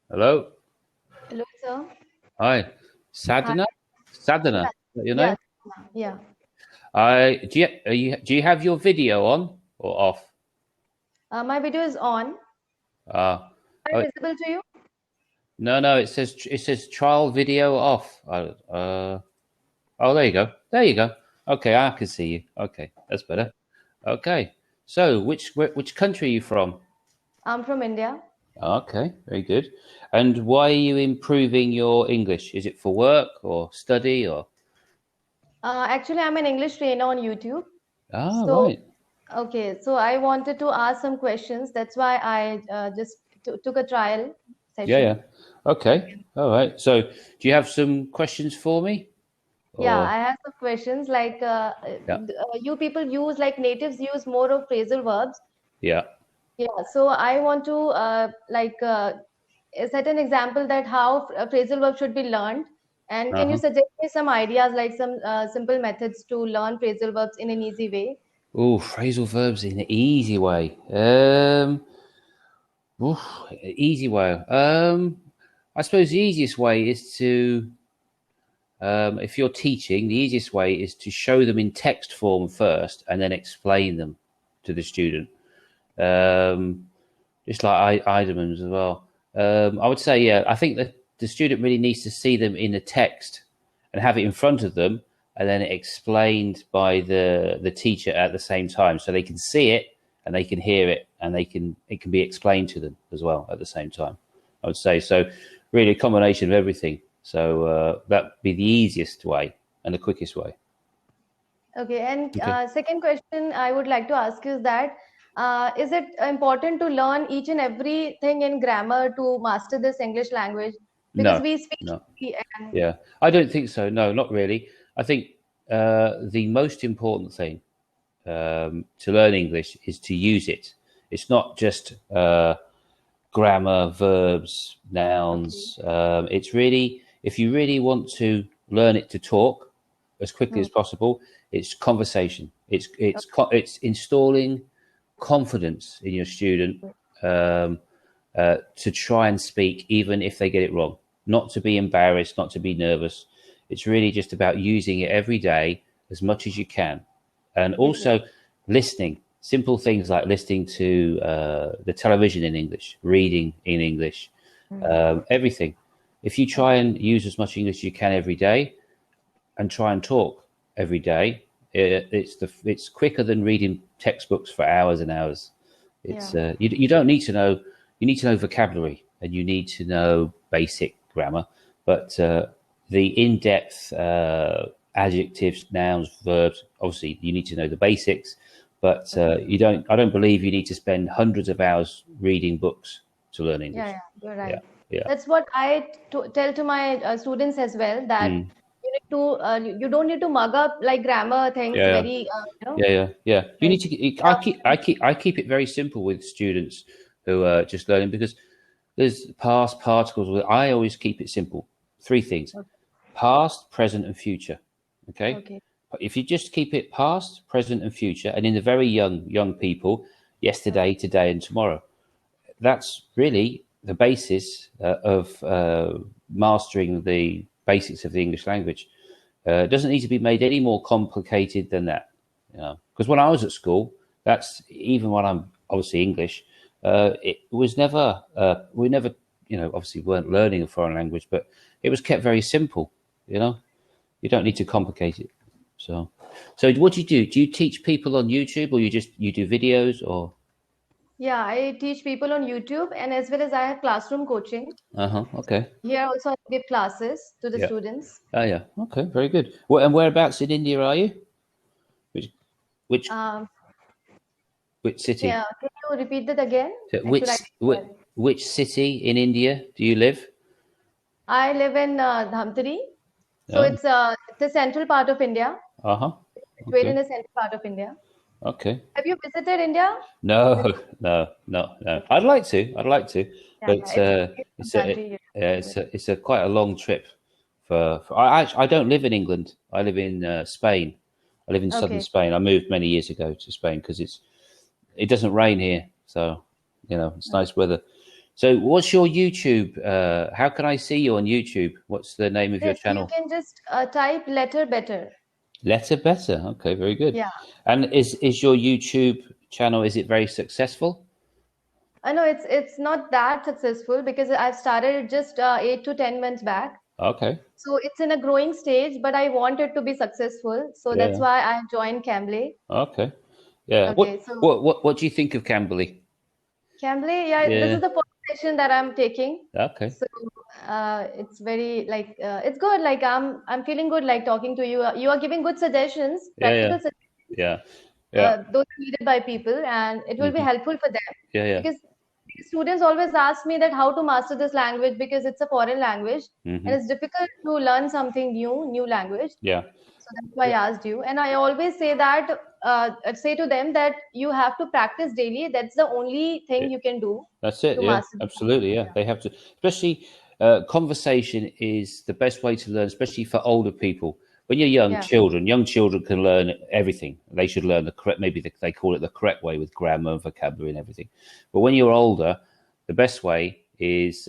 Hello. Hello, sir. Hi. Hi. Sadhana? Sadhana, Yeah, is that your yeah, name? yeah. Do you have your video on or off? My video is on. Ah, Am oh, I visible to you? no, it says trial video off. Oh, there you go. There you go. Okay, I can see you. Okay, that's better. Okay. So, which country are you from? I'm from India. Okay, very good. And why are you improving your English? Is it for work or study or? Actually, I'm an English trainer on YouTube. Ah, So, right. okay, so I wanted to ask some questions. That's why I just took a trial Yeah, yeah. session. Okay. All right. So, do you have some questions for me? Yeah, Or I have some questions like yeah, you people use like natives use more of phrasal verbs. yeah. Yeah, so I want to set an example that how phrasal verb should be learned. And can you Uh-huh. suggest me some ideas, like some simple methods to learn phrasal verbs in an easy way? Oh, phrasal verbs in an easy way. Oof, easy way. I suppose the easiest way is to, if you're teaching, the easiest way is to show them in text form first, and then explain them to the student. Um, just like Idemans as well. I would say, yeah, I think that the student really needs to see them in the text and have it in front of them, and then explained by the teacher at the same time, so they can see it and they can hear it, and it can be explained to them as well at the same time. I would say so. Really, a combination of everything. So that'd be the easiest way and the quickest way. Okay, and Okay. second question I would like to ask is that is it important to learn each and everything in grammar to master this English language? Because No, we speak no. Hindi and Yeah, I don't think so. No, not really. I think the most important thing to learn English is to use it. It's not just grammar, verbs, okay. nouns. It's really, if you really want to learn it to talk as quickly Hmm. as possible, it's conversation. It's installing confidence in your student Okay. to try and speak, even if they get it wrong. Not to be embarrassed, not to be nervous. It's really just about using it every day as much as you can, and Yes, yes. also listening. Simple things like listening to the television in English, reading in English, Hmm. everything. If you try Okay. and use as much English as you can every day, and try and talk every day, it's quicker than reading textbooks for hours and hours. Yeah. You don't need to know. You need to know vocabulary, and you need to know basic grammar, but the in-depth adjectives, nouns, verbs. Obviously, you need to know the basics, but Okay. you don't. I don't believe you need to spend hundreds of hours reading books to learn Yeah, English. yeah, you're Yeah, right. yeah. That's what I tell to my students as well, that Mm. you need to you don't need to mug up like grammar things Yeah, yeah. very Yeah. You like need to. yeah. I keep it very simple with students who are just learning, because there's past particles. I always keep it simple. Three things: Okay. past, present, and future. Okay. Okay. If you just keep it past, present, and future, and in the very young people, Yeah. yesterday, today, and tomorrow. That's really the basis of mastering the basics of the English language. It doesn't need to be made any more complicated than that. You know? Because when I was at school, that's even when I'm obviously English, it was never, we never, obviously weren't learning a foreign language, but it was kept very simple. You know, you don't need to complicate it. So, so what do you do? Do you teach people on YouTube, or you do videos, or? Yeah, I teach people on YouTube, and as well as I have classroom coaching. Uh huh. Okay. Here also I give classes to the Yeah. students. Oh yeah. Okay. Very good. And whereabouts in India are you? Which which Um, which city? yeah, can you repeat that again? So Actually, I didn't hear. which city in India do you live? I live in Dhamtari, so Oh. it's a central part of India. Uh huh. It's where in Okay. a central part of India. Okay. Have you visited India No, before? no. Okay. I'd like to. I'd like to, Yeah, yeah, but it's a beautiful country. You should visit. it's a quite a long trip. I don't live in England. I live in Spain. I live in southern Okay. Spain. I moved many years ago to Spain because it doesn't rain here, so it's nice weather. So what's your YouTube? How can I see you on YouTube? What's the name of your So you channel? can just type letter better. Letter Better. Okay, very good. Yeah. And is your YouTube channel, is it very successful? I know it's not that successful because I've started it just 8 to 10 months back. Okay. So it's in a growing stage, but I want it to be successful. So that's Yeah. why I joined Cambly. Okay. Yeah. Okay, so What do you think of Cambly? Cambly, yeah, this Yeah. is the first session that I'm taking. Okay. So it's very like it's good. Like I'm feeling good. Like talking to you. You are giving good suggestions, Yeah. Yeah. practical suggestions. Yeah. Yeah. Those are needed by people, and it will be Hmm. helpful for them Yeah. Yeah. because students always ask me that how to master this language because it's a foreign language and Hmm. it's difficult to learn something new language. Yeah. So that's why I asked you. And I always say that, say to them that you have to practice daily. That's the only Yeah. thing you can do That's it. to Yeah. master the Absolutely. language. Yeah. They have to, especially conversation is the best way to learn, especially for older people. When you're Yeah. young children can learn everything. They should learn the correct, maybe they call it the correct way with grammar and vocabulary and everything. But when you're older, the best way is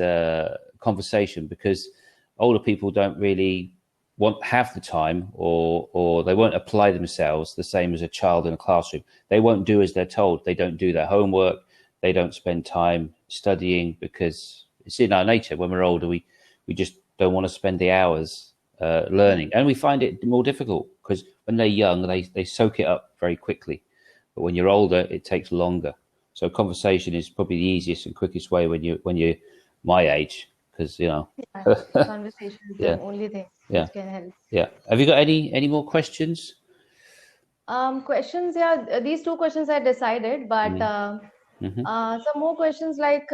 conversation, because older people don't really won't have the time, or they won't apply themselves the same as a child in a classroom. They won't do as they're told. They don't do their homework. They don't spend time studying because it's in our nature. When we're older, we just don't want to spend the hours learning, and we find it more difficult because when they're young, they soak it up very quickly. But when you're older, it takes longer. So conversation is probably the easiest and quickest way when you're my age, because Yeah. Conversation is the yeah, only thing yeah. which can help. Yeah. Have you got any more questions? Questions, yeah, these two questions I decided, but Mm-hmm. some more questions like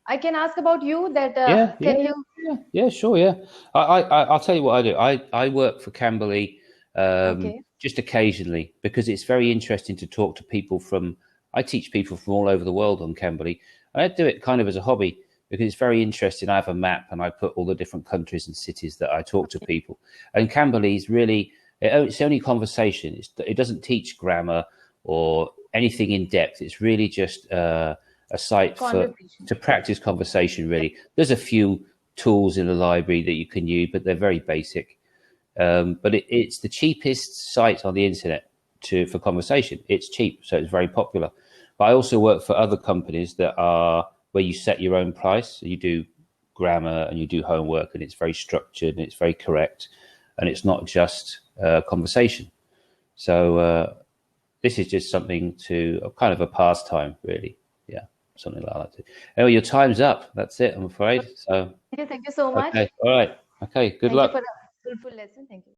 I can ask about you that Yeah, yeah, can yeah, you? yeah, yeah, sure, yeah. I'll tell you what I do. I work for Cambly Okay, just occasionally because it's very interesting to talk to people from. I teach people from all over the world on Cambly, and I do it kind of as a hobby because it's very interesting. I have a map and I put all the different countries and cities that I talk to people. And Cambly is really it's only conversation. It doesn't teach grammar or anything in depth. It's really just a site for conversation. to practice conversation. Really, there's a few tools in the library that you can use, but they're very basic. But it's the cheapest site on the internet for conversation. It's cheap, so it's very popular. But I also work for other companies that are where you set your own price. So you do grammar and you do homework, and it's very structured and it's very correct, and it's not just conversation. So this is just something to kind of a pastime, really. Yeah, something like that. Anyway, your time's up. That's it, I'm afraid. So Thank you so much. okay, all right, okay. Good Thank you luck. for a fruitful lesson. Thank you.